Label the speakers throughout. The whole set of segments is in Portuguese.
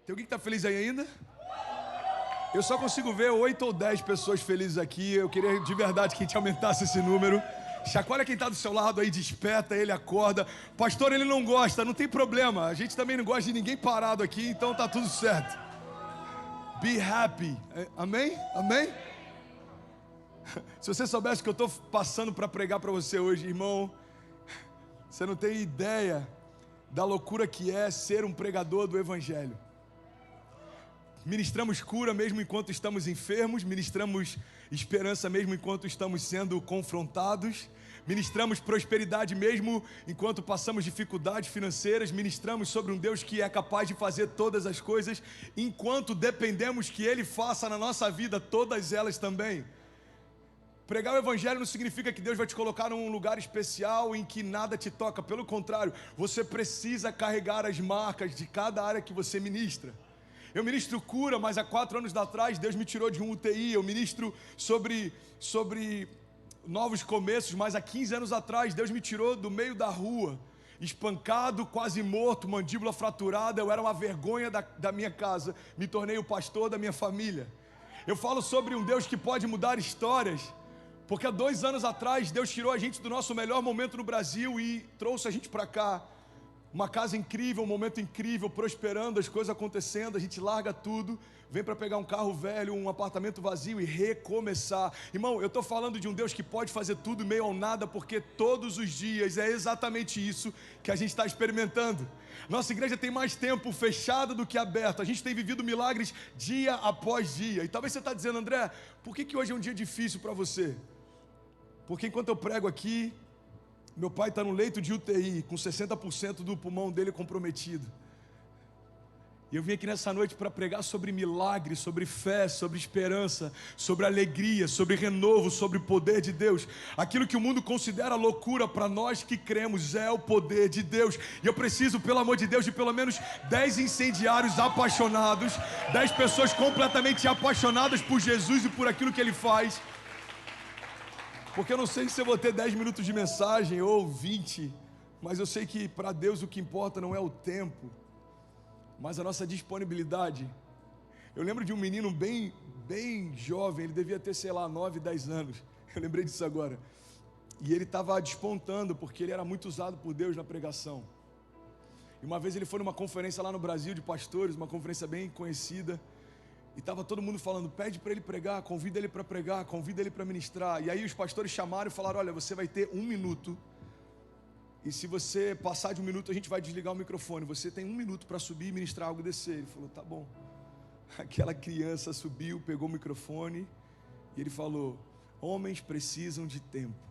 Speaker 1: Tem alguém que está feliz aí ainda? Eu só consigo ver 8 ou 10 pessoas felizes aqui. Eu queria de verdade que a gente aumentasse esse número. Chacoalha quem está do seu lado aí, desperta ele, acorda. Pastor, ele não gosta, não tem problema. A gente também não gosta de ninguém parado aqui, então tá tudo certo. Be happy. Amém? Amém? Se você soubesse o que eu estou passando para pregar para você hoje, irmão, você não tem ideia da loucura que é ser um pregador do Evangelho. Ministramos cura mesmo enquanto estamos enfermos, ministramos esperança mesmo enquanto estamos sendo confrontados, ministramos prosperidade mesmo enquanto passamos dificuldades financeiras, ministramos sobre um Deus que é capaz de fazer todas as coisas, enquanto dependemos que Ele faça na nossa vida todas elas também. Pregar o Evangelho não significa que Deus vai te colocar num lugar especial em que nada te toca, pelo contrário, você precisa carregar as marcas de cada área que você ministra. Eu ministro cura, mas há 4 anos atrás Deus me tirou de um UTI. Eu ministro sobre novos começos, mas há 15 anos atrás Deus me tirou do meio da rua, espancado, quase morto, mandíbula fraturada. Eu era uma vergonha da minha casa, me tornei o pastor da minha família. Eu falo sobre um Deus que pode mudar histórias, porque há 2 anos atrás Deus tirou a gente do nosso melhor momento no Brasil e trouxe a gente para cá. Uma casa incrível, um momento incrível, prosperando, as coisas acontecendo, a gente larga tudo, vem para pegar um carro velho, um apartamento vazio e recomeçar. Irmão, eu estou falando de um Deus que pode fazer tudo em meio ao nada, porque todos os dias é exatamente isso que a gente está experimentando. Nossa igreja tem mais tempo fechada do que aberta, a gente tem vivido milagres dia após dia. E talvez você está dizendo, André, por que hoje é um dia difícil para você? Porque enquanto eu prego aqui, meu pai está no leito de UTI, com 60% do pulmão dele comprometido. E eu vim aqui nessa noite para pregar sobre milagre, sobre fé, sobre esperança, sobre alegria, sobre renovo, sobre o poder de Deus. Aquilo que o mundo considera loucura, para nós que cremos é o poder de Deus. E eu preciso, pelo amor de Deus, de pelo menos 10 incendiários apaixonados, 10 pessoas completamente apaixonadas por Jesus e por aquilo que Ele faz. Porque eu não sei se eu vou ter 10 minutos de mensagem ou 20, mas eu sei que para Deus o que importa não é o tempo, mas a nossa disponibilidade. Eu lembro de um menino bem jovem, ele devia ter, 9, 10 anos, eu lembrei disso agora, e ele estava despontando, porque ele era muito usado por Deus na pregação. E uma vez ele foi numa conferência lá no Brasil de pastores, uma conferência bem conhecida, e estava todo mundo falando, pede para ele pregar, convida ele para pregar, convida ele para ministrar. E aí os pastores chamaram e falaram, olha, você vai ter 1 minuto, e se você passar de 1 minuto a gente vai desligar o microfone, você tem 1 minuto para subir e ministrar algo e descer. Ele falou, tá bom. Aquela criança subiu, pegou o microfone, e ele falou, homens precisam de tempo,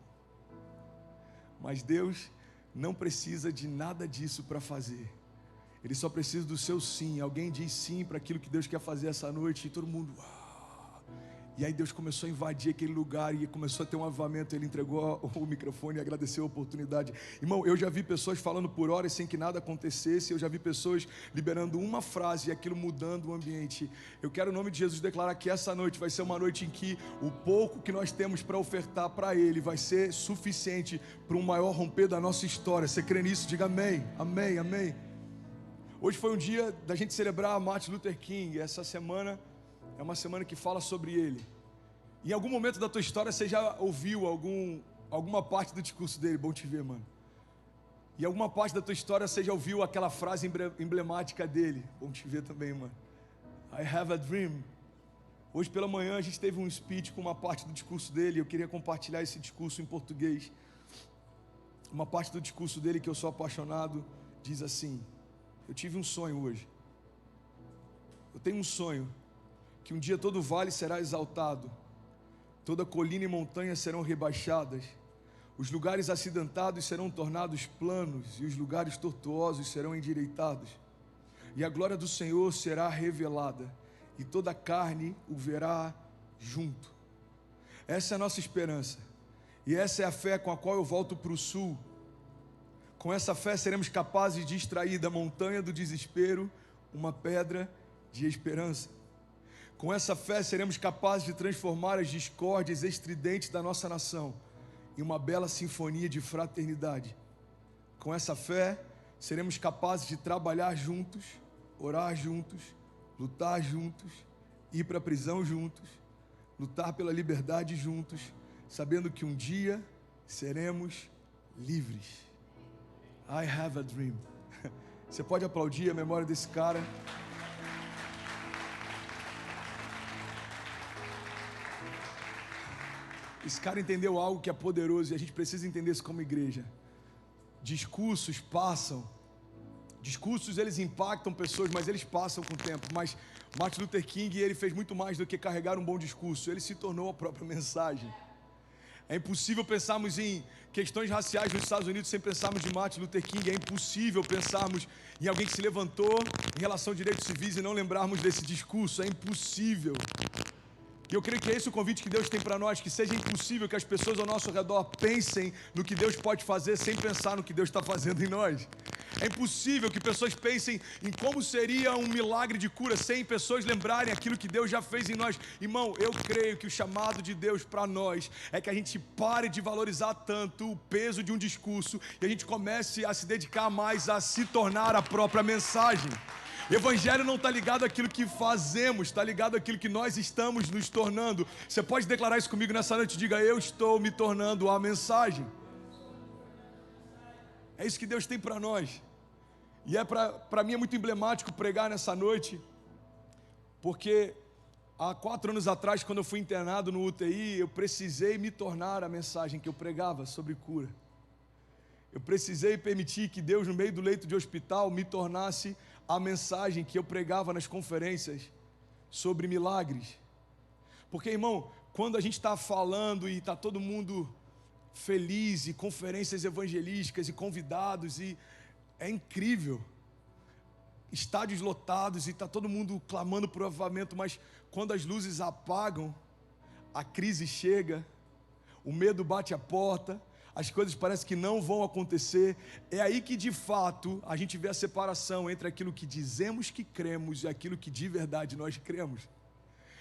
Speaker 1: mas Deus não precisa de nada disso para fazer. Ele só precisa do seu sim. Alguém diz sim para aquilo que Deus quer fazer essa noite, e todo mundo, E aí Deus começou a invadir aquele lugar, e começou a ter um avivamento. Ele entregou o microfone e agradeceu a oportunidade. Irmão, eu já vi pessoas falando por horas sem que nada acontecesse. Eu já vi pessoas liberando uma frase e aquilo mudando o ambiente. Eu quero, em nome de Jesus, declarar que essa noite vai ser uma noite em que o pouco que nós temos para ofertar para Ele vai ser suficiente para um maior romper da nossa história. Você crê nisso? Diga amém, amém, amém. Hoje foi um dia da gente celebrar Martin Luther King. Essa semana é uma semana que fala sobre ele. Em algum momento da tua história você já ouviu alguma parte do discurso dele? Bom te ver, mano. Em alguma parte da tua história você já ouviu aquela frase emblemática dele? Bom te ver também, mano. I have a dream. Hoje pela manhã a gente teve um speech com uma parte do discurso dele. Eu queria compartilhar esse discurso em português. Uma parte do discurso dele que eu sou apaixonado diz assim: eu tive um sonho hoje. Eu tenho um sonho que um dia todo vale será exaltado, toda colina e montanha serão rebaixadas, os lugares acidentados serão tornados planos, e os lugares tortuosos serão endireitados, e a glória do Senhor será revelada, e toda carne o verá junto. Essa é a nossa esperança, e essa é a fé com a qual eu volto para o sul. Com essa fé seremos capazes de extrair da montanha do desespero uma pedra de esperança. Com essa fé seremos capazes de transformar as discórdias estridentes da nossa nação em uma bela sinfonia de fraternidade. Com essa fé seremos capazes de trabalhar juntos, orar juntos, lutar juntos, ir para a prisão juntos, lutar pela liberdade juntos, sabendo que um dia seremos livres. I have a dream. Você pode aplaudir a memória desse cara? Esse cara entendeu algo que é poderoso e a gente precisa entender isso como igreja. Discursos passam. Discursos, eles impactam pessoas, mas eles passam com o tempo. Mas Martin Luther King, ele fez muito mais do que carregar um bom discurso. Ele se tornou a própria mensagem. É impossível pensarmos em questões raciais nos Estados Unidos sem pensarmos em Martin Luther King. É impossível pensarmos em alguém que se levantou em relação a direitos civis e não lembrarmos desse discurso. É impossível. E eu creio que é esse o convite que Deus tem para nós, que seja impossível que as pessoas ao nosso redor pensem no que Deus pode fazer sem pensar no que Deus está fazendo em nós. É impossível que pessoas pensem em como seria um milagre de cura sem pessoas lembrarem aquilo que Deus já fez em nós. Irmão, eu creio que o chamado de Deus para nós é que a gente pare de valorizar tanto o peso de um discurso e a gente comece a se dedicar mais a se tornar a própria mensagem. Evangelho não está ligado àquilo que fazemos, está ligado àquilo que nós estamos nos tornando. Você pode declarar isso comigo nessa noite? Diga: eu estou me tornando a mensagem. É isso que Deus tem para nós. E para mim é muito emblemático pregar nessa noite, porque há 4 anos atrás, quando eu fui internado no UTI, eu precisei me tornar a mensagem que eu pregava sobre cura. Eu precisei permitir que Deus, no meio do leito de hospital, me tornasse a mensagem que eu pregava nas conferências sobre milagres. Porque, irmão, quando a gente está falando e está todo mundo feliz, e conferências evangelísticas e convidados, e é incrível, estádios lotados e está todo mundo clamando por avivamento, mas quando as luzes apagam, a crise chega, o medo bate a porta, as coisas parecem que não vão acontecer. É aí que de fato a gente vê a separação entre aquilo que dizemos que cremos e aquilo que de verdade nós cremos.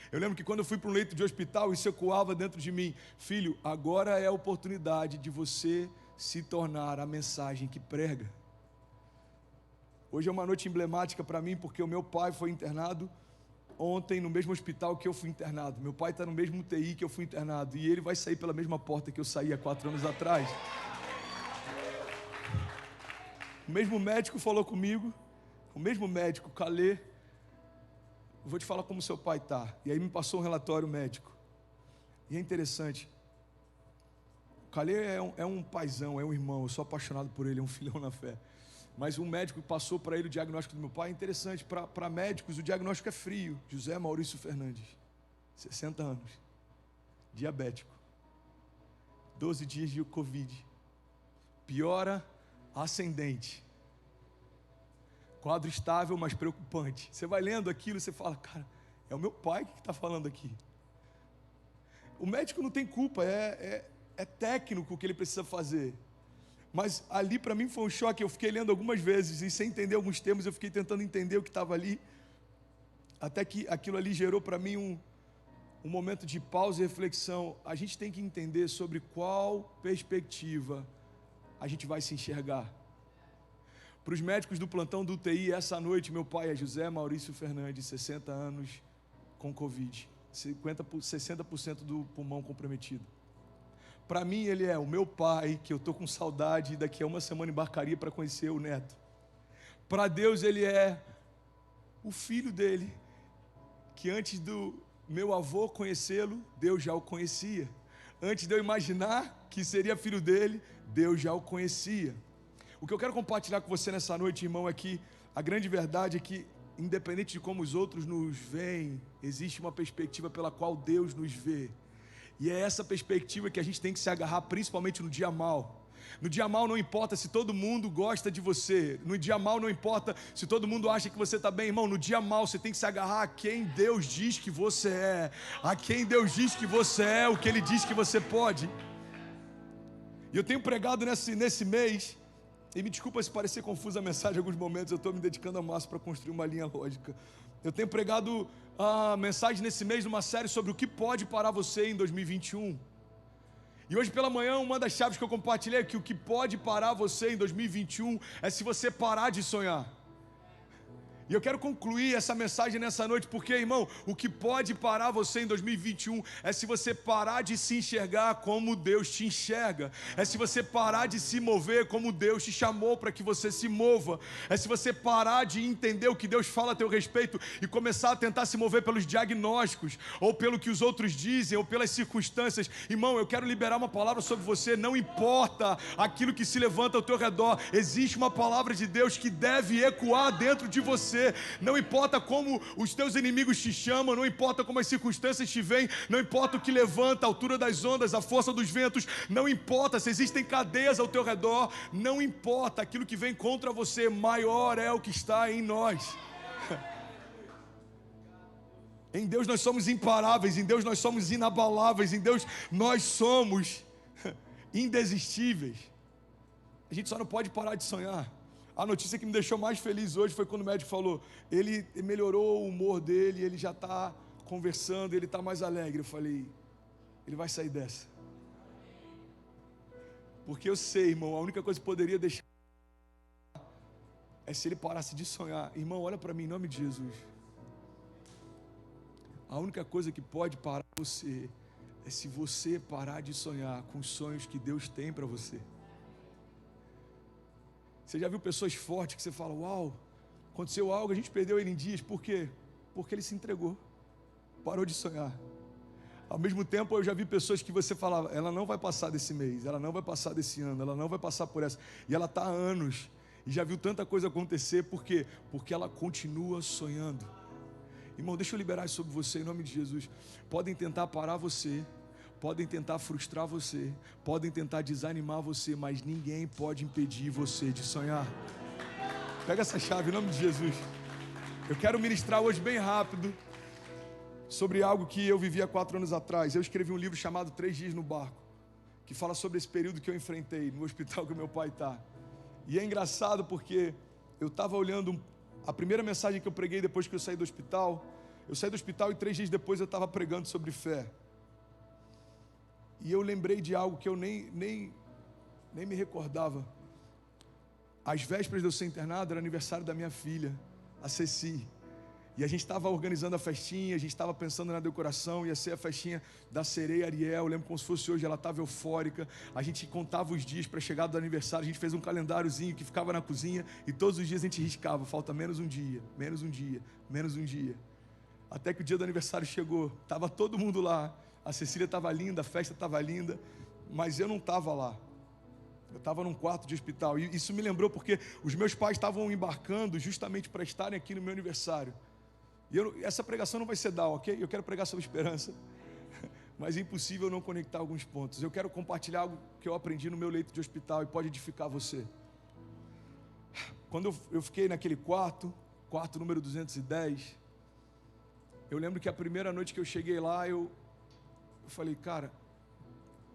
Speaker 1: Eu lembro que quando eu fui para um leito de hospital, isso ecoava dentro de mim: filho, agora é a oportunidade de você se tornar a mensagem que prega. Hoje é uma noite emblemática para mim, porque o meu pai foi internado ontem no mesmo hospital que eu fui internado. Meu pai está no mesmo UTI que eu fui internado, e ele vai sair pela mesma porta que eu saí há 4 anos atrás. O mesmo médico falou comigo, o mesmo médico, Calê: vou te falar como seu pai está. E aí me passou um relatório médico. E é interessante, o Calê é um paizão, é um irmão, eu sou apaixonado por ele, é um filhão na fé. Mas um médico passou para ele o diagnóstico do meu pai. É interessante, para médicos o diagnóstico é frio. José Maurício Fernandes, 60 anos, diabético, 12 dias de Covid, piora ascendente, quadro estável, mas preocupante. Você vai lendo aquilo e você fala: cara, é o meu pai que está falando aqui. O médico não tem culpa, é técnico o que ele precisa fazer. Mas ali para mim foi um choque. Eu fiquei lendo algumas vezes e sem entender alguns termos, eu fiquei tentando entender o que estava ali, até que aquilo ali gerou para mim um momento de pausa e reflexão. A gente tem que entender sobre qual perspectiva a gente vai se enxergar. Para os médicos do plantão do UTI, essa noite, meu pai é José Maurício Fernandes, 60 anos, com Covid, 60% do pulmão comprometido. Para mim ele é o meu pai, que eu estou com saudade, e daqui a uma semana embarcaria para conhecer o neto. Para Deus ele é o filho dele, que antes do meu avô conhecê-lo, Deus já o conhecia. Antes de eu imaginar que seria filho dele, Deus já o conhecia. O que eu quero compartilhar com você nessa noite, irmão, é que a grande verdade é que, independente de como os outros nos veem, existe uma perspectiva pela qual Deus nos vê. E é essa perspectiva que a gente tem que se agarrar, principalmente no dia mal. No dia mal não importa se todo mundo gosta de você. No dia mal não importa se todo mundo acha que você está bem, irmão. No dia mal você tem que se agarrar a quem Deus diz que você é. A quem Deus diz que você é, o que Ele diz que você pode. E eu tenho pregado nesse mês, e me desculpa se parecer confusa a mensagem em alguns momentos, eu estou me dedicando a massa para construir uma linha lógica. Eu tenho pregado a mensagem nesse mês numa série sobre o que pode parar você em 2021. E hoje pela manhã, uma das chaves que eu compartilhei é que o que pode parar você em 2021 é se você parar de sonhar. E eu quero concluir essa mensagem nessa noite, porque, irmão, o que pode parar você em 2021 é se você parar de se enxergar como Deus te enxerga, é se você parar de se mover como Deus te chamou para que você se mova, é se você parar de entender o que Deus fala a teu respeito e começar a tentar se mover pelos diagnósticos, ou pelo que os outros dizem, ou pelas circunstâncias. Irmão, eu quero liberar uma palavra sobre você. Não importa aquilo que se levanta ao teu redor, existe uma palavra de Deus que deve ecoar dentro de você. Não importa como os teus inimigos te chamam, não importa como as circunstâncias te veem, não importa o que levanta, a altura das ondas, a força dos ventos, não importa se existem cadeias ao teu redor, não importa aquilo que vem contra você, maior é o que está em nós. Em Deus nós somos imparáveis, em Deus nós somos inabaláveis, em Deus nós somos indesistíveis. A gente só não pode parar de sonhar. A notícia que me deixou mais feliz hoje foi quando o médico falou, ele melhorou o humor dele, ele já está conversando, ele está mais alegre. Eu falei, ele vai sair dessa. Porque eu sei, irmão, a única coisa que poderia deixar é se ele parasse de sonhar. Irmão, olha para mim em nome de Jesus. A única coisa que pode parar você é se você parar de sonhar com os sonhos que Deus tem para você. Você já viu pessoas fortes que você fala, uau, aconteceu algo, a gente perdeu ele em dias. Por quê? Porque ele se entregou, parou de sonhar. Ao mesmo tempo eu já vi pessoas que você falava, ela não vai passar desse mês, ela não vai passar desse ano, ela não vai passar por essa. E ela está há anos, e já viu tanta coisa acontecer. Por quê? Porque ela continua sonhando. Irmão, deixa eu liberar isso sobre você em nome de Jesus. Podem tentar parar você, podem tentar frustrar você, podem tentar desanimar você, mas ninguém pode impedir você de sonhar. Pega essa chave em nome de Jesus. Eu quero ministrar hoje bem rápido sobre algo que eu vivi há 4 anos atrás. Eu escrevi um livro chamado 3 Dias no Barco, que fala sobre esse período que eu enfrentei no hospital que o meu pai está. E é engraçado porque eu estava olhando a primeira mensagem que eu preguei depois que eu saí do hospital. Eu saí do hospital e 3 dias depois eu estava pregando sobre fé. E eu lembrei de algo que eu nem me recordava. Às vésperas de eu ser internado, era aniversário da minha filha, a Ceci. E a gente estava organizando a festinha, a gente estava pensando na decoração, ia ser a festinha da sereia Ariel. Eu lembro como se fosse hoje, ela estava eufórica. A gente contava os dias para a chegada do aniversário, a gente fez um calendáriozinho que ficava na cozinha e todos os dias a gente riscava, falta menos um dia, menos um dia, menos um dia. Até que o dia do aniversário chegou, estava todo mundo lá. A Cecília estava linda, a festa estava linda, mas eu não estava lá. Eu estava num quarto de hospital. E isso me lembrou porque os meus pais estavam embarcando justamente para estarem aqui no meu aniversário. E essa pregação não vai ser dar, ok? Eu quero pregar sobre esperança, mas é impossível não conectar alguns pontos. Eu quero compartilhar algo que eu aprendi no meu leito de hospital e pode edificar você. Quando eu fiquei naquele quarto número 210, eu lembro que a primeira noite que eu cheguei lá, eu falei, cara,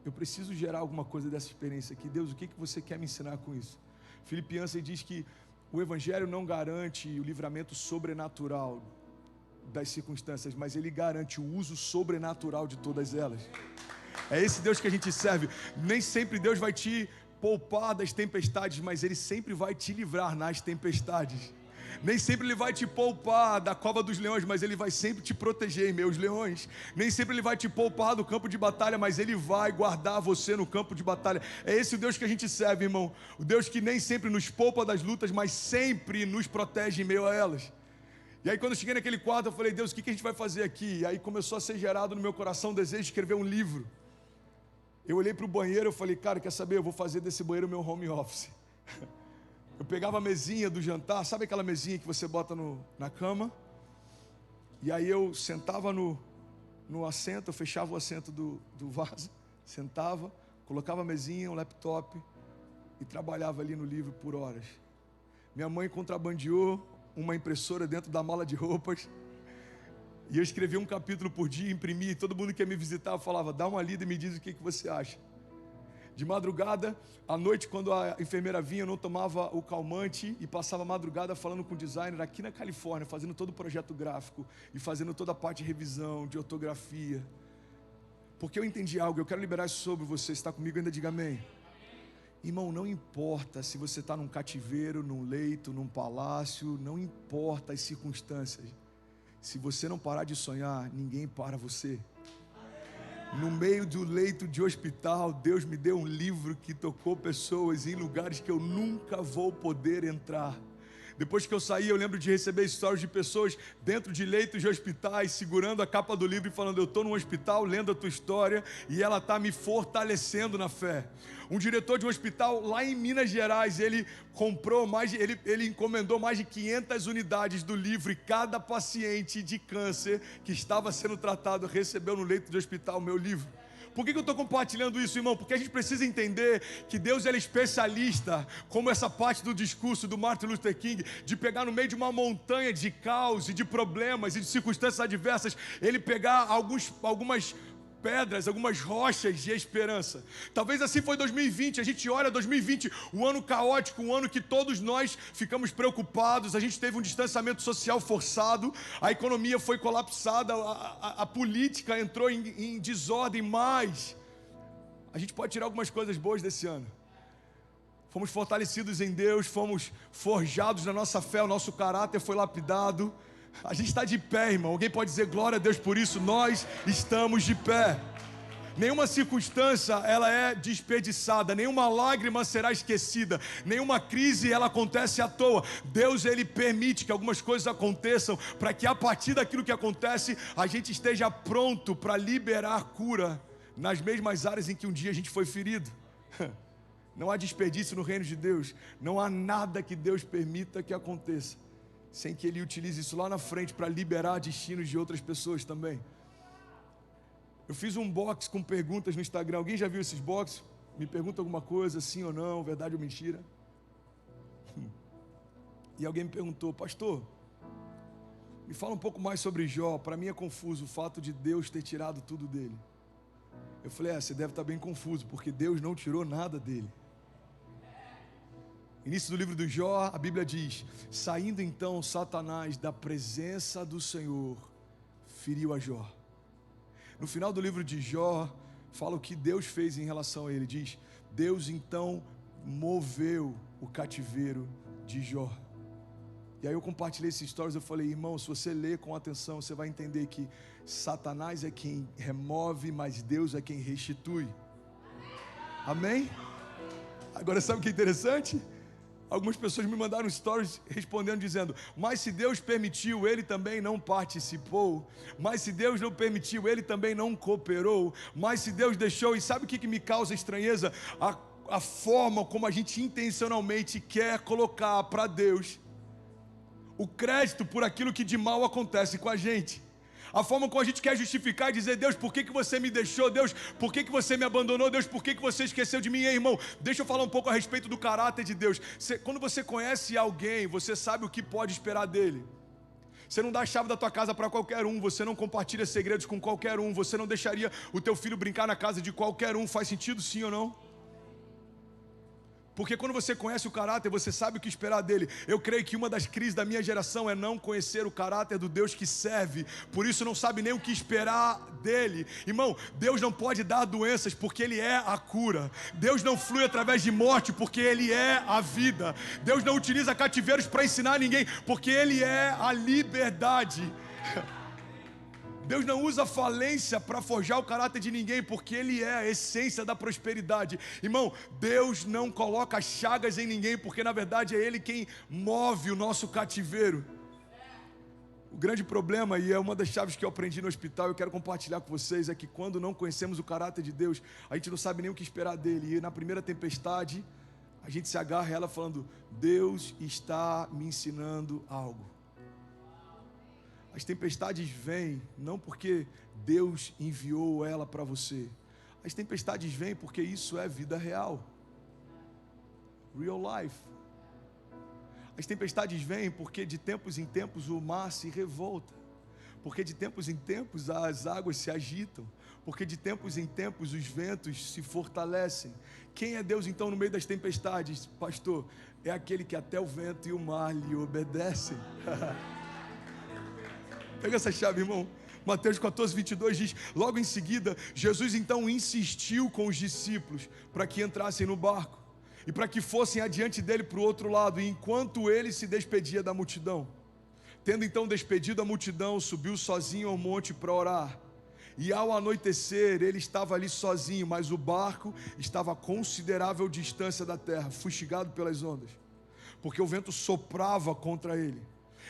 Speaker 1: eu preciso gerar alguma coisa dessa experiência aqui. Deus, o que você quer me ensinar com isso? Filipe Yancey diz que o Evangelho não garante o livramento sobrenatural das circunstâncias, mas ele garante o uso sobrenatural de todas elas. É esse Deus que a gente serve. Nem sempre Deus vai te poupar das tempestades, mas Ele sempre vai te livrar nas tempestades. Nem sempre Ele vai te poupar da cova dos leões, mas Ele vai sempre te proteger em meus leões. Nem sempre Ele vai te poupar do campo de batalha, mas Ele vai guardar você no campo de batalha. É esse o Deus que a gente serve, irmão. O Deus que nem sempre nos poupa das lutas, mas sempre nos protege em meio a elas. E aí quando eu cheguei naquele quarto, eu falei, Deus, o que a gente vai fazer aqui? E aí começou a ser gerado no meu coração o desejo de escrever um livro. Eu olhei para o banheiro, eu falei, cara, quer saber? Eu vou fazer desse banheiro o meu home office. Eu pegava a mesinha do jantar, sabe aquela mesinha que você bota na cama? E aí eu sentava no assento, eu fechava o assento do vaso, sentava, colocava a mesinha, um laptop e trabalhava ali no livro por horas. Minha mãe contrabandeou uma impressora dentro da mala de roupas e eu escrevia um capítulo por dia, imprimia, e todo mundo que ia me visitar eu falava, dá uma lida e me diz o que você acha. De madrugada, à noite, quando a enfermeira vinha, eu não tomava o calmante e passava a madrugada falando com o designer aqui na Califórnia, fazendo todo o projeto gráfico e fazendo toda a parte de revisão, de ortografia. Porque eu entendi algo, eu quero liberar isso sobre você. Está comigo ainda? Diga amém. Irmão, não importa se você está num cativeiro, num leito, num palácio, não importa as circunstâncias. Se você não parar de sonhar, ninguém para você. No meio do leito de hospital, Deus me deu um livro que tocou pessoas em lugares que eu nunca vou poder entrar. Depois que eu saí, eu lembro de receber histórias de pessoas dentro de leitos de hospitais, segurando a capa do livro e falando: eu estou num hospital lendo a tua história e ela está me fortalecendo na fé. Um diretor de um hospital lá em Minas Gerais, ele encomendou mais de 500 unidades do livro, e cada paciente de câncer que estava sendo tratado recebeu no leito de hospital o meu livro. Por que eu estou compartilhando isso, irmão? Porque a gente precisa entender que Deus é especialista, como essa parte do discurso do Martin Luther King, de pegar no meio de uma montanha de caos e de problemas e de circunstâncias adversas, Ele pegar algumas pedras, algumas rochas de esperança. Talvez assim foi 2020, a gente olha 2020, um ano caótico, um ano que todos nós ficamos preocupados, a gente teve um distanciamento social forçado, a economia foi colapsada, a política entrou em desordem, mas a gente pode tirar algumas coisas boas desse ano. Fomos fortalecidos em Deus, fomos forjados na nossa fé, o nosso caráter foi lapidado. A gente está de pé, irmão. Alguém pode dizer glória a Deus por isso? Nós estamos de pé. Nenhuma circunstância ela é desperdiçada, nenhuma lágrima será esquecida, nenhuma crise ela acontece à toa. Deus, Ele permite que algumas coisas aconteçam para que a partir daquilo que acontece a gente esteja pronto para liberar cura nas mesmas áreas em que um dia a gente foi ferido. Não há desperdício no reino de Deus. Não há nada que Deus permita que aconteça sem que Ele utilize isso lá na frente para liberar destinos de outras pessoas também. Eu fiz um box com perguntas no Instagram. Alguém já viu esses boxes? Me pergunta alguma coisa, sim ou não, verdade ou mentira. E alguém me perguntou: pastor, me fala um pouco mais sobre Jó. Para mim é confuso o fato de Deus ter tirado tudo dele. Eu falei: você deve estar bem confuso, porque Deus não tirou nada dele. Início do livro do Jó, a Bíblia diz: saindo então Satanás da presença do Senhor, feriu a Jó. No final do livro de Jó, fala o que Deus fez em relação a ele. Diz: Deus então moveu o cativeiro de Jó. E aí eu compartilhei essas histórias, eu falei: irmão, se você ler com atenção, você vai entender que Satanás é quem remove, mas Deus é quem restitui. Amém? Agora sabe o que é interessante? Algumas pessoas me mandaram stories respondendo, dizendo: mas se Deus permitiu, Ele também não participou. Mas se Deus não permitiu, Ele também não cooperou. Mas se Deus deixou. E sabe o que me causa estranheza? A forma como a gente intencionalmente quer colocar para Deus o crédito por aquilo que de mal acontece com a gente. A forma como a gente quer justificar e dizer: Deus, por que você me deixou? Deus, por que você me abandonou? Deus, por que você esqueceu de mim? Ei, irmão, deixa eu falar um pouco a respeito do caráter de Deus. Quando você conhece alguém, você sabe o que pode esperar dele. Você não dá a chave da tua casa para qualquer um, você não compartilha segredos com qualquer um, você não deixaria o teu filho brincar na casa de qualquer um. Faz sentido, sim ou não? Porque quando você conhece o caráter, você sabe o que esperar dele. Eu creio que uma das crises da minha geração é não conhecer o caráter do Deus que serve. Por isso não sabe nem o que esperar dele. Irmão, Deus não pode dar doenças porque Ele é a cura. Deus não flui através de morte porque Ele é a vida. Deus não utiliza cativeiros para ensinar ninguém porque Ele é a liberdade. Deus não usa falência para forjar o caráter de ninguém, porque Ele é a essência da prosperidade. Irmão, Deus não coloca chagas em ninguém, porque na verdade é Ele quem move o nosso cativeiro. O grande problema, e é uma das chaves que eu aprendi no hospital, eu quero compartilhar com vocês, é que quando não conhecemos o caráter de Deus, a gente não sabe nem o que esperar dele. E na primeira tempestade, a gente se agarra a ela falando: Deus está me ensinando algo. As tempestades vêm não porque Deus enviou ela para você. As tempestades vêm porque isso é vida real. Real life. As tempestades vêm porque de tempos em tempos o mar se revolta. Porque de tempos em tempos as águas se agitam. Porque de tempos em tempos os ventos se fortalecem. Quem é Deus então no meio das tempestades? Pastor, é aquele que até o vento e o mar lhe obedecem. Pega essa chave, irmão. Mateus 14, 22 diz: logo em seguida, Jesus então insistiu com os discípulos para que entrassem no barco. e para que fossem adiante dele para o outro lado. E enquanto ele se despedia da multidão, tendo então despedido a multidão, subiu sozinho ao monte para orar. E ao anoitecer, ele estava ali sozinho, mas o barco estava a considerável distância da terra, fustigado pelas ondas, porque o vento soprava contra ele.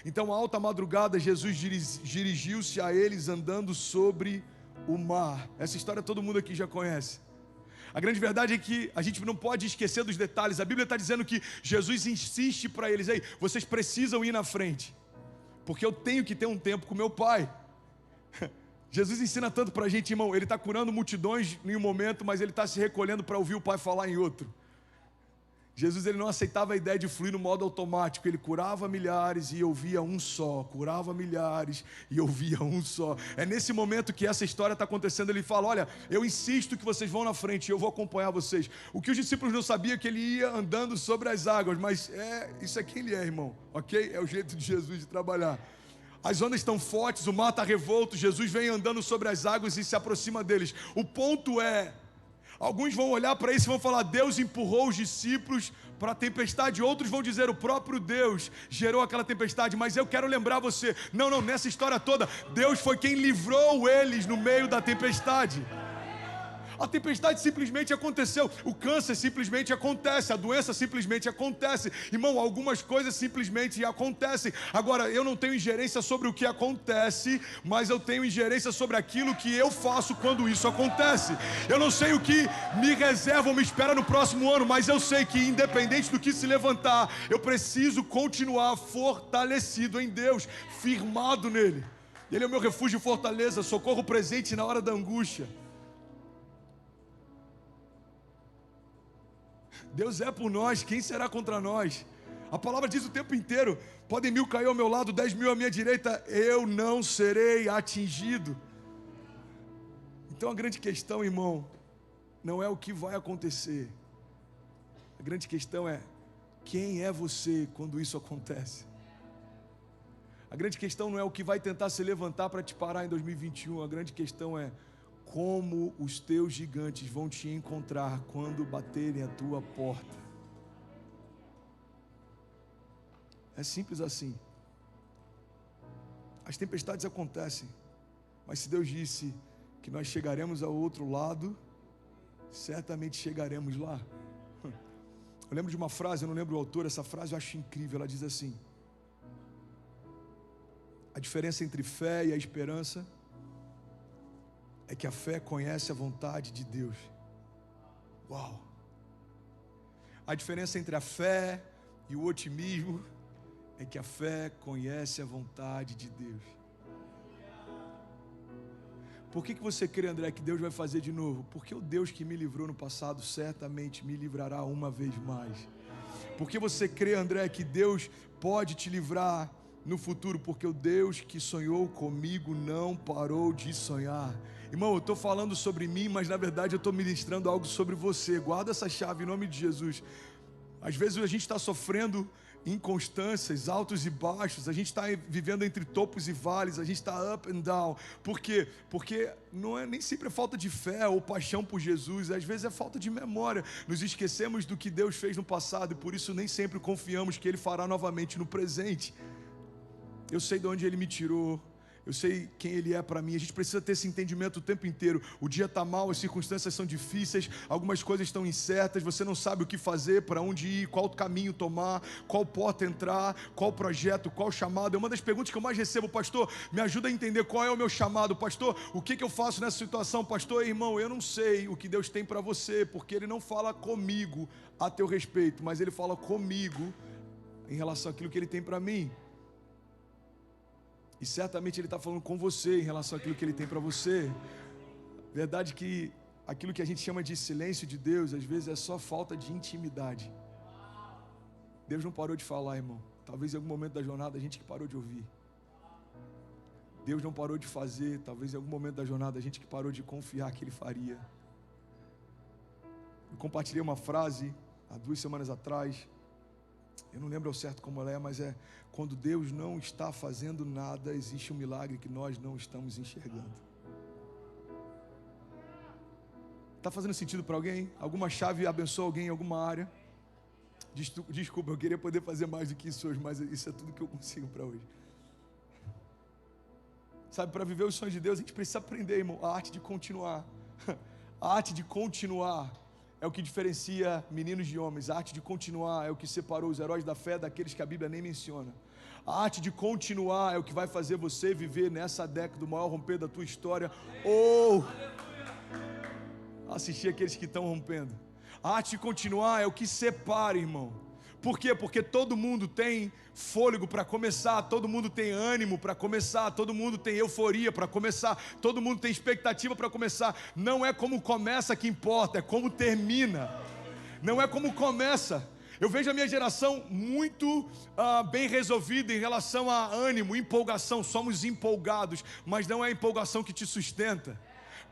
Speaker 1: Então, à alta madrugada, Jesus dirigiu-se a eles andando sobre o mar. Essa história todo mundo aqui já conhece. A grande verdade é que a gente não pode esquecer dos detalhes. A Bíblia está dizendo que Jesus insiste para eles: ei, vocês precisam ir na frente, porque eu tenho que ter um tempo com meu Pai. Jesus ensina tanto para a gente, irmão. Ele está curando multidões em um momento, mas ele está se recolhendo para ouvir o Pai falar em outro. Jesus, ele não aceitava a ideia de fluir no modo automático. Ele curava milhares e ouvia um só. Curava milhares e ouvia um só. É nesse momento que essa história está acontecendo. Ele fala: olha, eu insisto que vocês vão na frente, eu vou acompanhar vocês. O que os discípulos não sabiam é que ele ia andando sobre as águas. Mas isso é quem ele é, irmão, ok? É o jeito de Jesus de trabalhar. As ondas estão fortes, o mar está revolto. Jesus vem andando sobre as águas e se aproxima deles. O ponto é, alguns vão olhar para isso e vão falar: Deus empurrou os discípulos para a tempestade. Outros vão dizer: o próprio Deus gerou aquela tempestade. Mas eu quero lembrar você, não, nessa história toda, Deus foi quem livrou eles no meio da tempestade. A tempestade simplesmente aconteceu, o câncer simplesmente acontece, a doença simplesmente acontece. Irmão, algumas coisas simplesmente acontecem. Agora, eu não tenho ingerência sobre o que acontece, mas eu tenho ingerência sobre aquilo que eu faço quando isso acontece. Eu não sei o que me reserva ou me espera no próximo ano, mas eu sei que independente do que se levantar, eu preciso continuar fortalecido em Deus, firmado nele. Ele é o meu refúgio e fortaleza, socorro presente na hora da angústia. Deus é por nós, quem será contra nós? A palavra diz o tempo inteiro: podem 1000 cair ao meu lado, 10.000 à minha direita, eu não serei atingido. Então a grande questão, irmão, não é o que vai acontecer. A grande questão é: quem é você quando isso acontece? A grande questão não é o que vai tentar se levantar para te parar em 2021. A grande questão é: como os teus gigantes vão te encontrar quando baterem a tua porta. É simples assim. As tempestades acontecem, mas se Deus disse que nós chegaremos ao outro lado, certamente chegaremos lá. Eu lembro de uma frase, eu não lembro o autor, essa frase eu acho incrível. Ela diz assim: a diferença entre fé e a esperança é que a fé conhece a vontade de Deus. Uau! A diferença entre a fé e o otimismo é que a fé conhece a vontade de Deus. Por que você crê, André, que Deus vai fazer de novo? Porque o Deus que me livrou no passado certamente me livrará uma vez mais. Por que você crê, André, que Deus pode te livrar no futuro? Porque o Deus que sonhou comigo não parou de sonhar. Irmão, eu estou falando sobre mim, mas na verdade eu estou ministrando algo sobre você. Guarda essa chave em nome de Jesus. Às vezes a gente está sofrendo inconstâncias, altos e baixos. A gente está vivendo entre topos e vales. A gente está up and down. Por quê? Porque não é nem sempre falta de fé ou paixão por Jesus. Às vezes é falta de memória. Nos esquecemos do que Deus fez no passado e por isso nem sempre confiamos que Ele fará novamente no presente. Eu sei de onde Ele me tirou. Eu sei quem Ele é para mim. A gente precisa ter esse entendimento o tempo inteiro. O dia está mal, as circunstâncias são difíceis, algumas coisas estão incertas, você não sabe o que fazer, para onde ir, qual caminho tomar, qual porta entrar, qual projeto, qual chamado. É uma das perguntas que eu mais recebo: pastor, me ajuda a entender qual é o meu chamado. Pastor, o que eu faço nessa situação? Pastor, irmão, eu não sei o que Deus tem para você, porque Ele não fala comigo a teu respeito, mas Ele fala comigo em relação àquilo que Ele tem para mim. E certamente Ele está falando com você em relação àquilo que Ele tem para você. Verdade que aquilo que a gente chama de silêncio de Deus, às vezes é só falta de intimidade. Deus não parou de falar, irmão. Talvez em algum momento da jornada a gente que parou de ouvir. Deus não parou de fazer, talvez em algum momento da jornada a gente que parou de confiar que Ele faria. Eu compartilhei uma frase há 2 semanas atrás. Eu não lembro ao certo como ela é, mas é: quando Deus não está fazendo nada, existe um milagre que nós não estamos enxergando. Está fazendo sentido para alguém? Alguma chave abençoa alguém em alguma área? Desculpa, eu queria poder fazer mais do que isso hoje, mas isso é tudo que eu consigo para hoje. Sabe, para viver os sonhos de Deus, a gente precisa aprender, irmão, a arte de continuar. A arte de continuar é o que diferencia meninos de homens. A arte de continuar é o que separou os heróis da fé daqueles que a Bíblia nem menciona. A arte de continuar é o que vai fazer você viver nessa década, o maior romper da tua história, ou assistir aqueles que estão rompendo. A arte de continuar é o que separa, irmão. Por quê? Porque todo mundo tem fôlego para começar, todo mundo tem ânimo para começar, todo mundo tem euforia para começar, todo mundo tem expectativa para começar. Não é como começa que importa, é como termina. Não é como começa. Eu vejo a minha geração muito bem resolvida em relação a ânimo, empolgação. Somos empolgados, mas não é a empolgação que te sustenta.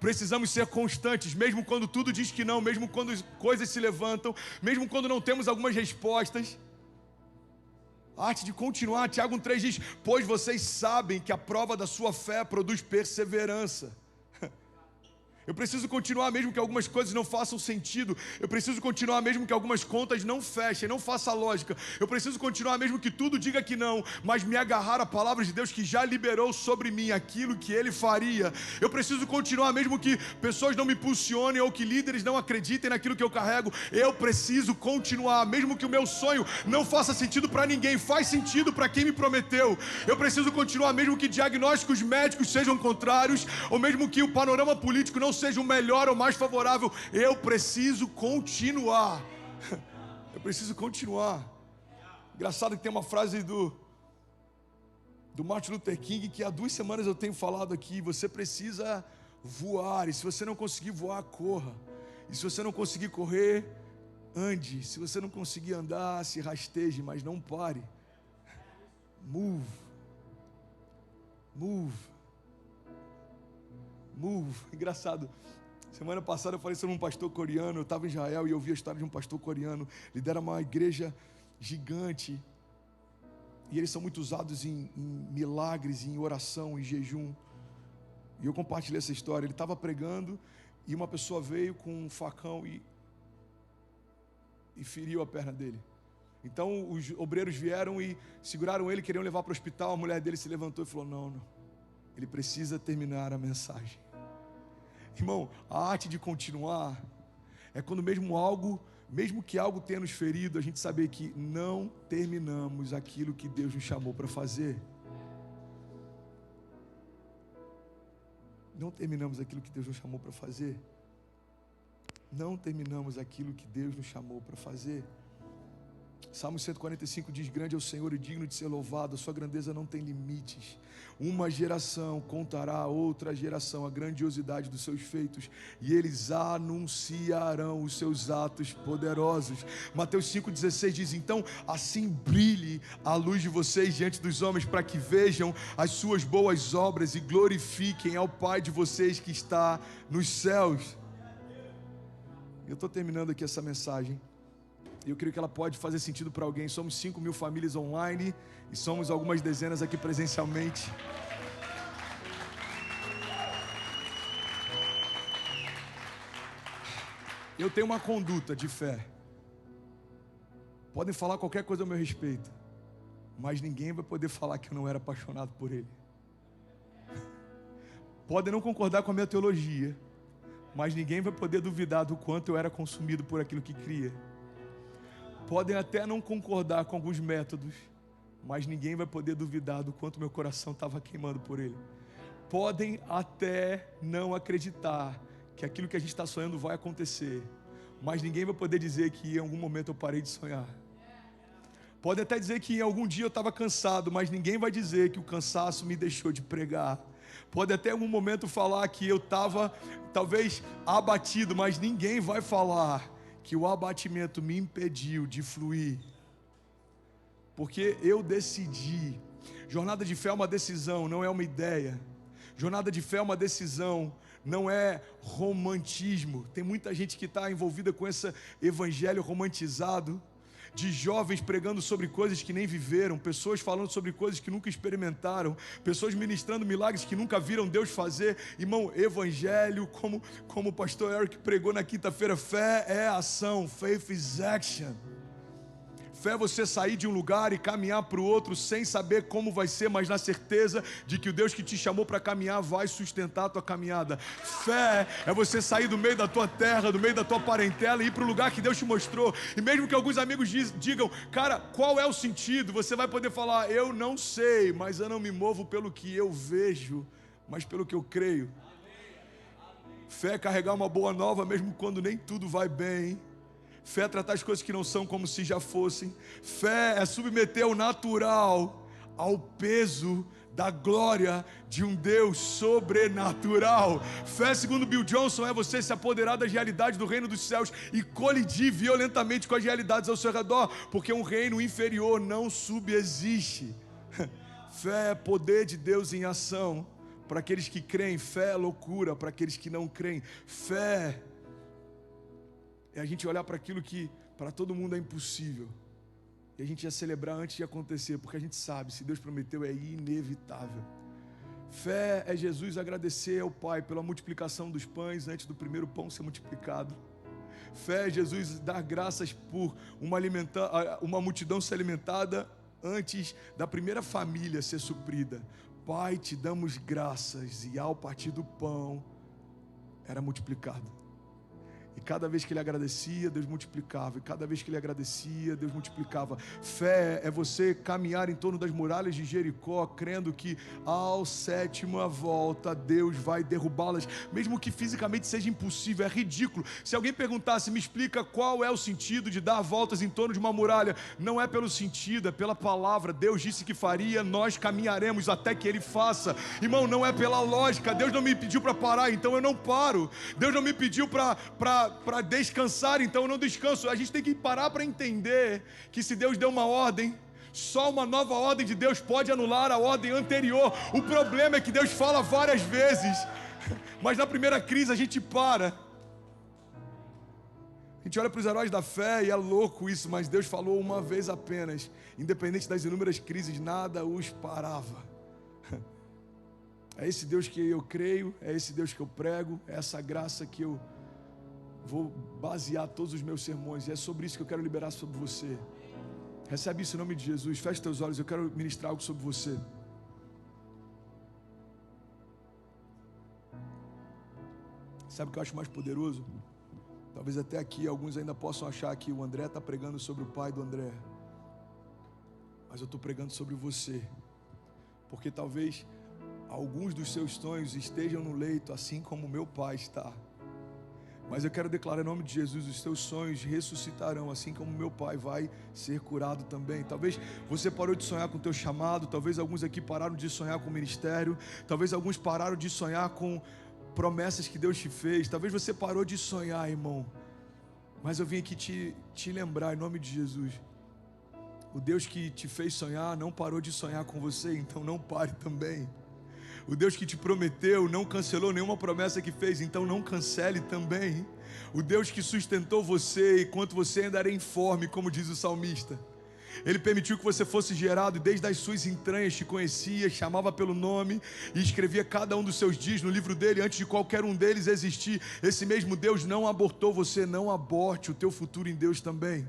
Speaker 1: Precisamos ser constantes, mesmo quando tudo diz que não, mesmo quando coisas se levantam, mesmo quando não temos algumas respostas. A arte de continuar, Tiago 1,3 diz: pois vocês sabem que a prova da sua fé produz perseverança. Eu preciso continuar mesmo que algumas coisas não façam sentido. Eu preciso continuar mesmo que algumas contas não fechem, não faça lógica. Eu preciso continuar mesmo que tudo diga que não, mas me agarrar à palavra de Deus que já liberou sobre mim aquilo que Ele faria. Eu preciso continuar mesmo que pessoas não me impulsionem ou que líderes não acreditem naquilo que eu carrego. Eu preciso continuar, mesmo que o meu sonho não faça sentido para ninguém, faz sentido para quem me prometeu. Eu preciso continuar mesmo que diagnósticos médicos sejam contrários, ou mesmo que o panorama político não seja o melhor ou mais favorável. Eu preciso continuar. Eu preciso continuar. Engraçado que tem uma frase do Martin Luther King que há 2 semanas eu tenho falado aqui: você precisa voar, e se você não conseguir voar, corra, e se você não conseguir correr, ande, se você não conseguir andar, se rasteje, mas não pare. Move. Engraçado, semana passada eu falei sobre um pastor coreano. Eu estava em Israel e eu vi a história de um pastor coreano. Lidera uma igreja gigante, e eles são muito usados em milagres, em oração, em jejum. E eu compartilhei essa história. Ele estava pregando e uma pessoa veio com um facão e feriu a perna dele. Então os obreiros vieram e seguraram ele, queriam levar para o hospital. A mulher dele se levantou e falou: não, ele precisa terminar a mensagem. Irmão, a arte de continuar é quando mesmo que algo tenha nos ferido, a gente saber que não terminamos aquilo que Deus nos chamou para fazer. Não terminamos aquilo que Deus nos chamou para fazer. Não terminamos aquilo que Deus nos chamou para fazer. Salmo 145 diz: grande é o Senhor e digno de ser louvado, a sua grandeza não tem limites. Uma geração contará a outra geração a grandiosidade dos seus feitos, e eles anunciarão os seus atos poderosos. Mateus 5,16 diz: então assim brilhe a luz de vocês diante dos homens, para que vejam as suas boas obras e glorifiquem ao Pai de vocês que está nos céus. Eu estou terminando aqui essa mensagem, e eu creio que ela pode fazer sentido para alguém. Somos 5.000 famílias online e somos algumas dezenas aqui presencialmente. Eu tenho uma conduta de fé. Podem falar qualquer coisa a meu respeito, mas ninguém vai poder falar que eu não era apaixonado por Ele. Podem não concordar com a minha teologia, mas ninguém vai poder duvidar do quanto eu era consumido por aquilo que cria. Podem até não concordar com alguns métodos, mas ninguém vai poder duvidar do quanto meu coração estava queimando por Ele. Podem até não acreditar que aquilo que a gente está sonhando vai acontecer, mas ninguém vai poder dizer que em algum momento eu parei de sonhar. Pode até dizer que em algum dia eu estava cansado, mas ninguém vai dizer que o cansaço me deixou de pregar. Pode até em algum momento falar que eu estava talvez abatido, mas ninguém vai falar que o abatimento me impediu de fluir, porque eu decidi. Jornada de fé é uma decisão, não é uma ideia. Jornada de fé é uma decisão, não é romantismo. Tem muita gente que está envolvida com esse evangelho romantizado, de jovens pregando sobre coisas que nem viveram, pessoas falando sobre coisas que nunca experimentaram, pessoas ministrando milagres que nunca viram Deus fazer. Irmão, evangelho, como o pastor Eric pregou na quinta-feira, fé é ação, faith is action. Fé é você sair de um lugar e caminhar para o outro sem saber como vai ser, mas na certeza de que o Deus que te chamou para caminhar vai sustentar a tua caminhada. Fé é você sair do meio da tua terra, do meio da tua parentela e ir para o lugar que Deus te mostrou. E mesmo que alguns amigos digam, cara, qual é o sentido? Você vai poder falar, eu não sei, mas eu não me movo pelo que eu vejo, mas pelo que eu creio. Fé é carregar uma boa nova mesmo quando nem tudo vai bem. Fé é tratar as coisas que não são como se já fossem. Fé é submeter o natural ao peso da glória de um Deus sobrenatural. Fé, segundo Bill Johnson, é você se apoderar das realidades do reino dos céus e colidir violentamente com as realidades ao seu redor, porque um reino inferior não subexiste. Fé é poder de Deus em ação. Para aqueles que creem, fé é loucura. Para aqueles que não creem, fé é a gente olhar para aquilo que para todo mundo é impossível e a gente ia celebrar antes de acontecer, porque a gente sabe, se Deus prometeu, é inevitável. Fé é Jesus agradecer ao Pai pela multiplicação dos pães antes do primeiro pão ser multiplicado. Fé é Jesus dar graças por uma multidão ser alimentada antes da primeira família ser suprida. Pai, te damos graças, e ao partir do pão era multiplicado. E cada vez que ele agradecia, Deus multiplicava. E cada vez que ele agradecia, Deus multiplicava. Fé é você caminhar em torno das muralhas de Jericó, crendo que ao sétima volta Deus vai derrubá-las, mesmo que fisicamente seja impossível. É ridículo. Se alguém perguntasse, me explica qual é o sentido de dar voltas em torno de uma muralha, não é pelo sentido, é pela palavra. Deus disse que faria, nós caminharemos até que ele faça. Irmão, não é pela lógica. Deus não me pediu para parar, então eu não paro. Deus não me pediu para descansar, então eu não descanso. A gente tem que parar para entender que se Deus deu uma ordem, só uma nova ordem de Deus pode anular a ordem anterior. O problema é que Deus fala várias vezes, mas na primeira crise a gente para. A gente olha para os heróis da fé e é louco isso, mas Deus falou uma vez apenas. Independente das inúmeras crises, nada os parava. É esse Deus que eu creio, é esse Deus que eu prego, é essa graça que eu vou basear todos os meus sermões, e é sobre isso que eu quero liberar sobre você. Recebe isso em nome de Jesus. Feche teus olhos, eu quero ministrar algo sobre você. Sabe o que eu acho mais poderoso? Talvez até aqui alguns ainda possam achar que o André está pregando sobre o pai do André, mas eu estou pregando sobre você, porque talvez alguns dos seus sonhos estejam no leito, assim como o meu pai está. Mas eu quero declarar em nome de Jesus, os teus sonhos ressuscitarão, assim como meu pai vai ser curado também. Talvez você parou de sonhar com o teu chamado, talvez alguns aqui pararam de sonhar com o ministério, talvez alguns pararam de sonhar com promessas que Deus te fez, talvez você parou de sonhar, irmão. Mas eu vim aqui te lembrar em nome de Jesus. O Deus que te fez sonhar não parou de sonhar com você, então não pare também. O Deus que te prometeu não cancelou nenhuma promessa que fez, então não cancele também. O Deus que sustentou você enquanto você ainda era informe, como diz o salmista. Ele permitiu que você fosse gerado e desde as suas entranhas te conhecia, chamava pelo nome e escrevia cada um dos seus dias no livro dele antes de qualquer um deles existir. Esse mesmo Deus não abortou você, não aborte o teu futuro em Deus também.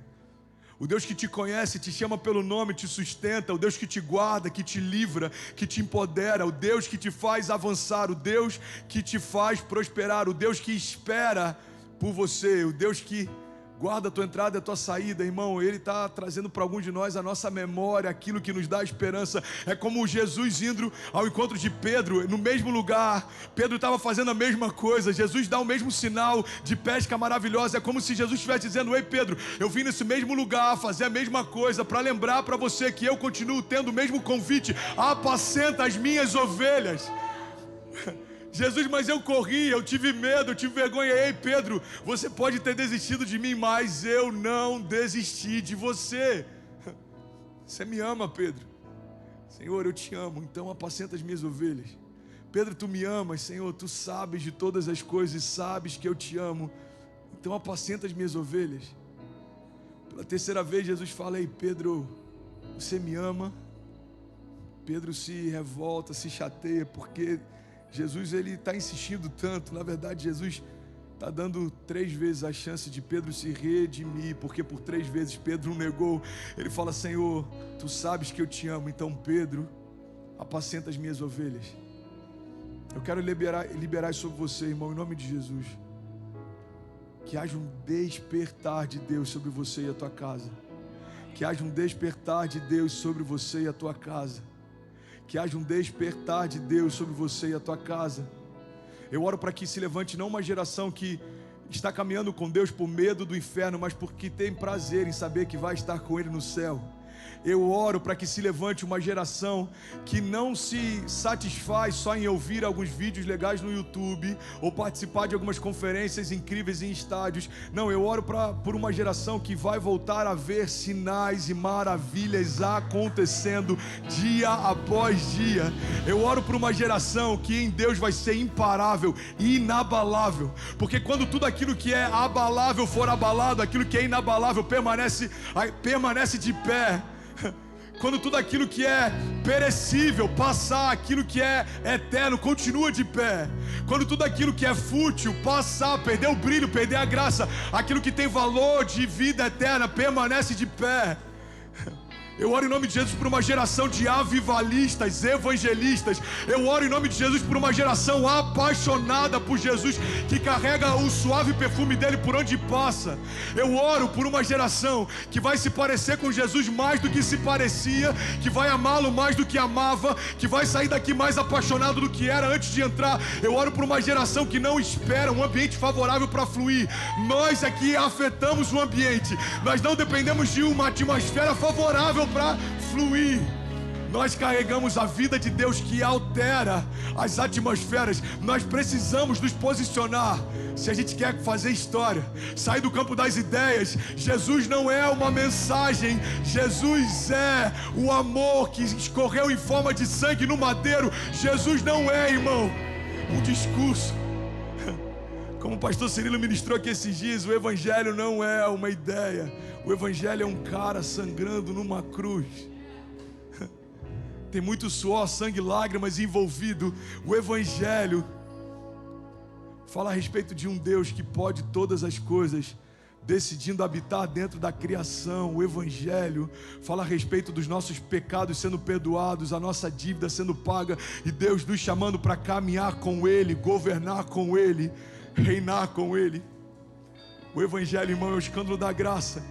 Speaker 1: O Deus que te conhece, te chama pelo nome, te sustenta. O Deus que te guarda, que te livra, que te empodera. O Deus que te faz avançar. O Deus que te faz prosperar. O Deus que espera por você. O Deus que guarda a tua entrada e a tua saída, irmão. Ele está trazendo para alguns de nós a nossa memória, aquilo que nos dá esperança. É como Jesus indo ao encontro de Pedro, no mesmo lugar. Pedro estava fazendo a mesma coisa. Jesus dá o mesmo sinal de pesca maravilhosa. É como se Jesus estivesse dizendo: ei Pedro, eu vim nesse mesmo lugar fazer a mesma coisa, para lembrar para você que eu continuo tendo o mesmo convite: apacenta as minhas ovelhas. Jesus, mas eu corri, eu tive medo, eu tive vergonha. Ei Pedro, você pode ter desistido de mim, mas eu não desisti de você. Você me ama, Pedro. Senhor, eu te amo, então apacenta as minhas ovelhas. Pedro, tu me amas, Senhor, tu sabes de todas as coisas e sabes que eu te amo, então apacenta as minhas ovelhas. Pela terceira vez Jesus fala: ei Pedro, você me ama? Pedro se revolta, se chateia, porque Jesus, ele está insistindo tanto. Na verdade, Jesus está dando 3 vezes a chance de Pedro se redimir, porque por 3 vezes Pedro o negou. Ele fala: Senhor, tu sabes que eu te amo, então Pedro, apacenta as minhas ovelhas. Eu quero liberar sobre você, irmão, em nome de Jesus. Que haja um despertar de Deus sobre você e a tua casa. Que haja um despertar de Deus sobre você e a tua casa. Que haja um despertar de Deus sobre você e a tua casa. Eu oro para que se levante não uma geração que está caminhando com Deus por medo do inferno, mas porque tem prazer em saber que vai estar com Ele no céu. Eu oro para que se levante uma geração que não se satisfaz só em ouvir alguns vídeos legais no YouTube ou participar de algumas conferências incríveis em estádios. Não, eu oro por uma geração que vai voltar a ver sinais e maravilhas acontecendo dia após dia. Eu oro por uma geração que em Deus vai ser imparável, inabalável, porque quando tudo aquilo que é abalável for abalado, aquilo que é inabalável permanece de pé. Quando tudo aquilo que é perecível passar, aquilo que é eterno continua de pé. Quando tudo aquilo que é fútil passar, perder o brilho, perder a graça, aquilo que tem valor de vida eterna permanece de pé. Eu oro em nome de Jesus por uma geração de avivalistas, evangelistas. Eu oro em nome de Jesus por uma geração apaixonada por Jesus, que carrega o suave perfume dele por onde passa. Eu oro por uma geração que vai se parecer com Jesus mais do que se parecia, que vai amá-lo mais do que amava, que vai sair daqui mais apaixonado do que era antes de entrar. Eu oro por uma geração que não espera um ambiente favorável para fluir. Nós aqui afetamos o ambiente. Nós não dependemos de uma atmosfera favorável para fluir. Nós carregamos a vida de Deus que altera as atmosferas. Nós precisamos nos posicionar. Se a gente quer fazer história, sair do campo das ideias, Jesus não é uma mensagem, Jesus é o amor que escorreu em forma de sangue no madeiro. Jesus não é, irmão, um discurso. Como o pastor Cirilo ministrou aqui esses dias, o evangelho não é uma ideia. O evangelho é um cara sangrando numa cruz. Tem muito suor, sangue, lágrimas envolvido. O evangelho fala a respeito de um Deus que pode todas as coisas, decidindo habitar dentro da criação. O evangelho fala a respeito dos nossos pecados sendo perdoados, a nossa dívida sendo paga, e Deus nos chamando para caminhar com Ele, governar com Ele, reinar com Ele. O evangelho, irmão, é o escândalo da graça.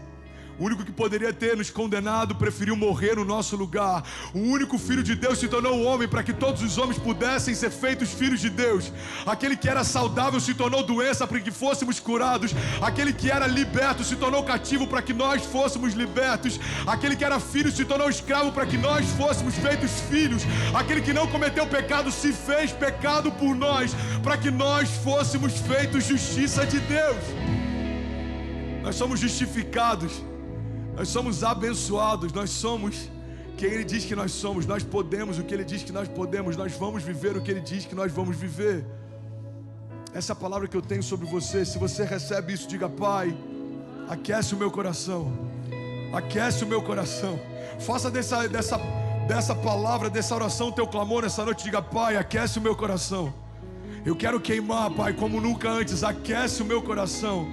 Speaker 1: O único que poderia ter nos condenado preferiu morrer no nosso lugar. O único filho de Deus se tornou homem para que todos os homens pudessem ser feitos filhos de Deus. Aquele que era saudável se tornou doença para que fôssemos curados. Aquele que era liberto se tornou cativo para que nós fôssemos libertos. Aquele que era filho se tornou escravo para que nós fôssemos feitos filhos. Aquele que não cometeu pecado se fez pecado por nós, para que nós fôssemos feitos justiça de Deus. Nós somos justificados. Nós somos abençoados, nós somos quem Ele diz que nós somos, nós podemos o que Ele diz que nós podemos, nós vamos viver o que Ele diz que nós vamos viver. Essa é a palavra que eu tenho sobre você. Se você recebe isso, diga: Pai, aquece o meu coração, aquece o meu coração. Faça dessa palavra, dessa oração, teu clamor nessa noite. Diga: Pai, aquece o meu coração. Eu quero queimar, Pai, como nunca antes. Aquece o meu coração.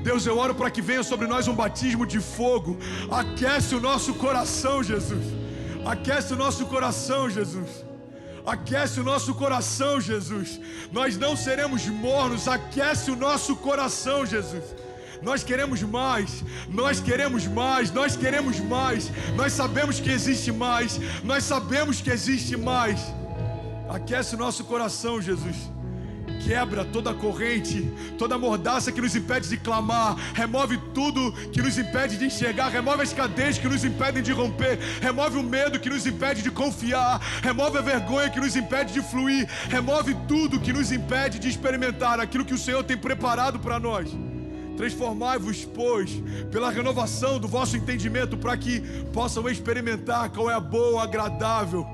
Speaker 1: Deus, eu oro para que venha sobre nós um batismo de fogo. Aquece o nosso coração, Jesus. Aquece o nosso coração, Jesus. Aquece o nosso coração, Jesus. Nós não seremos mornos. Aquece o nosso coração, Jesus. Nós queremos mais, nós queremos mais, nós queremos mais. Nós sabemos que existe mais, nós sabemos que existe mais. Aquece o nosso coração, Jesus. Quebra toda a corrente, toda a mordaça que nos impede de clamar. Remove tudo que nos impede de enxergar. Remove as cadeias que nos impedem de romper. Remove o medo que nos impede de confiar. Remove a vergonha que nos impede de fluir. Remove tudo que nos impede de experimentar aquilo que o Senhor tem preparado para nós. Transformai-vos, pois, pela renovação do vosso entendimento, para que possam experimentar qual é a boa, agradável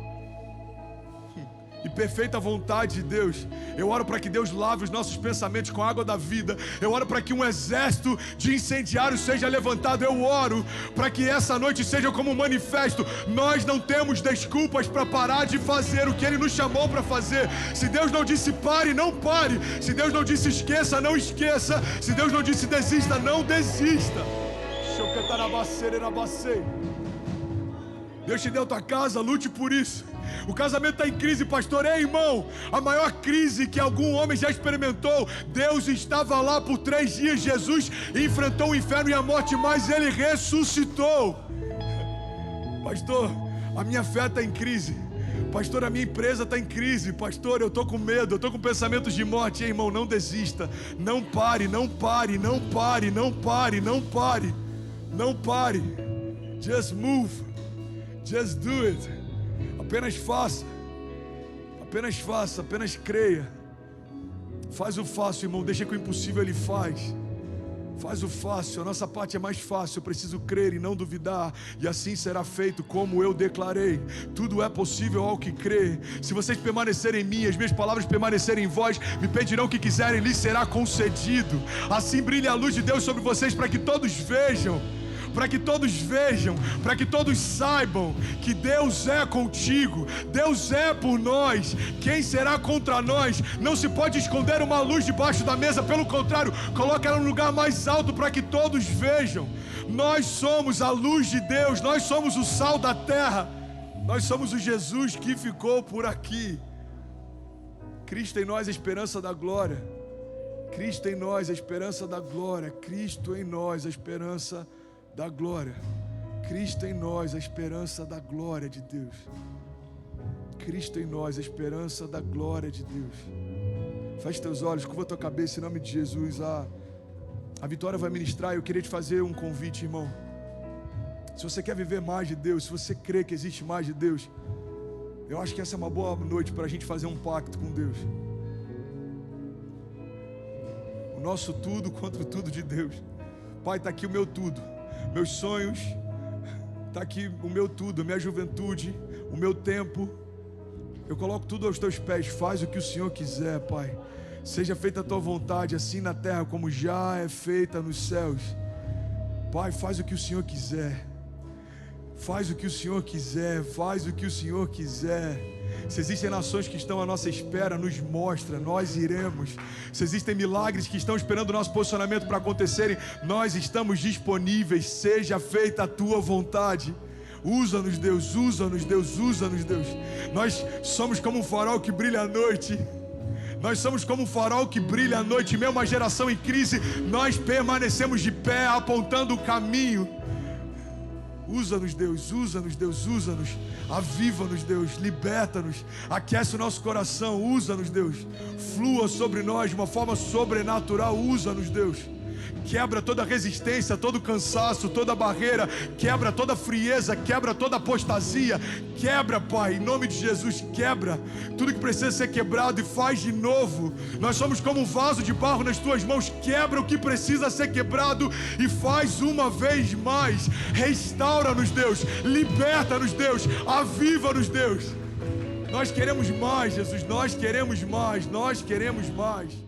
Speaker 1: e perfeita vontade de Deus. Eu oro para que Deus lave os nossos pensamentos com a água da vida. Eu oro para que um exército de incendiários seja levantado. Eu oro para que essa noite seja como um manifesto. Nós não temos desculpas para parar de fazer o que Ele nos chamou para fazer. Se Deus não disse pare, não pare. Se Deus não disse esqueça, não esqueça. Se Deus não disse desista, não desista. Deus te deu tua casa, lute por isso. O casamento está em crise, pastor. Ei, irmão, a maior crise que algum homem já experimentou. Deus estava lá por 3 dias. Jesus enfrentou o inferno e a morte, mas Ele ressuscitou. Pastor, a minha fé está em crise. Pastor, a minha empresa está em crise. Pastor, eu estou com medo, eu estou com pensamentos de morte. Ei, irmão, não desista. Não pare, não pare, não pare, não pare, não pare. Não pare. Just move. Just do it. Apenas faça, apenas creia. Faz o fácil, irmão, deixa que o impossível Ele faz. Faz o fácil, a nossa parte é mais fácil. Eu preciso crer e não duvidar, e assim será feito como eu declarei. Tudo é possível ao que crê. Se vocês permanecerem em mim, as minhas palavras permanecerem em vós, me pedirão o que quiserem, lhes será concedido. Assim brilhe a luz de Deus sobre vocês, para que todos vejam, para que todos vejam, para que todos saibam que Deus é contigo, Deus é por nós. Quem será contra nós? Não se pode esconder uma luz debaixo da mesa, pelo contrário, coloca ela no lugar mais alto para que todos vejam. Nós somos a luz de Deus, nós somos o sal da terra, nós somos o Jesus que ficou por aqui. Cristo em nós, a esperança da glória. Cristo em nós, a esperança da glória. Cristo em nós, a esperança da glória. Cristo em nós, a esperança da glória de Deus. Cristo em nós, a esperança da glória de Deus. Feche teus olhos, curva tua cabeça em nome de Jesus. A Vitória vai ministrar. Eu queria te fazer um convite, irmão. Se você quer viver mais de Deus, se você crê que existe mais de Deus, eu acho que essa é uma boa noite para a gente fazer um pacto com Deus. O nosso tudo contra o tudo de Deus. Pai, está aqui o meu tudo. Meus sonhos, está aqui o meu tudo, a minha juventude, o meu tempo. Eu coloco tudo aos teus pés. Faz o que o Senhor quiser, Pai. Seja feita a tua vontade, assim na terra como já é feita nos céus. Pai, faz o que o Senhor quiser. Faz o que o Senhor quiser. Faz o que o Senhor quiser. Se existem nações que estão à nossa espera, nos mostra, nós iremos. Se existem milagres que estão esperando o nosso posicionamento para acontecerem, nós estamos disponíveis. Seja feita a tua vontade. Usa-nos, Deus, usa-nos, Deus, usa-nos, Deus. Nós somos como um farol que brilha à noite. Nós somos como um farol que brilha à noite. Em meio a uma geração em crise, nós permanecemos de pé, apontando o caminho. Usa-nos, Deus, usa-nos, Deus, usa-nos. Aviva-nos, Deus, liberta-nos. Aquece o nosso coração, usa-nos, Deus. Flua sobre nós de uma forma sobrenatural, usa-nos, Deus. Quebra toda resistência, todo cansaço, toda barreira. Quebra toda frieza, quebra toda apostasia. Quebra, Pai, em nome de Jesus, quebra tudo que precisa ser quebrado e faz de novo. Nós somos como um vaso de barro nas tuas mãos. Quebra o que precisa ser quebrado e faz uma vez mais. Restaura-nos, Deus. Liberta-nos, Deus. Aviva-nos, Deus. Nós queremos mais, Jesus. Nós queremos mais. Nós queremos mais.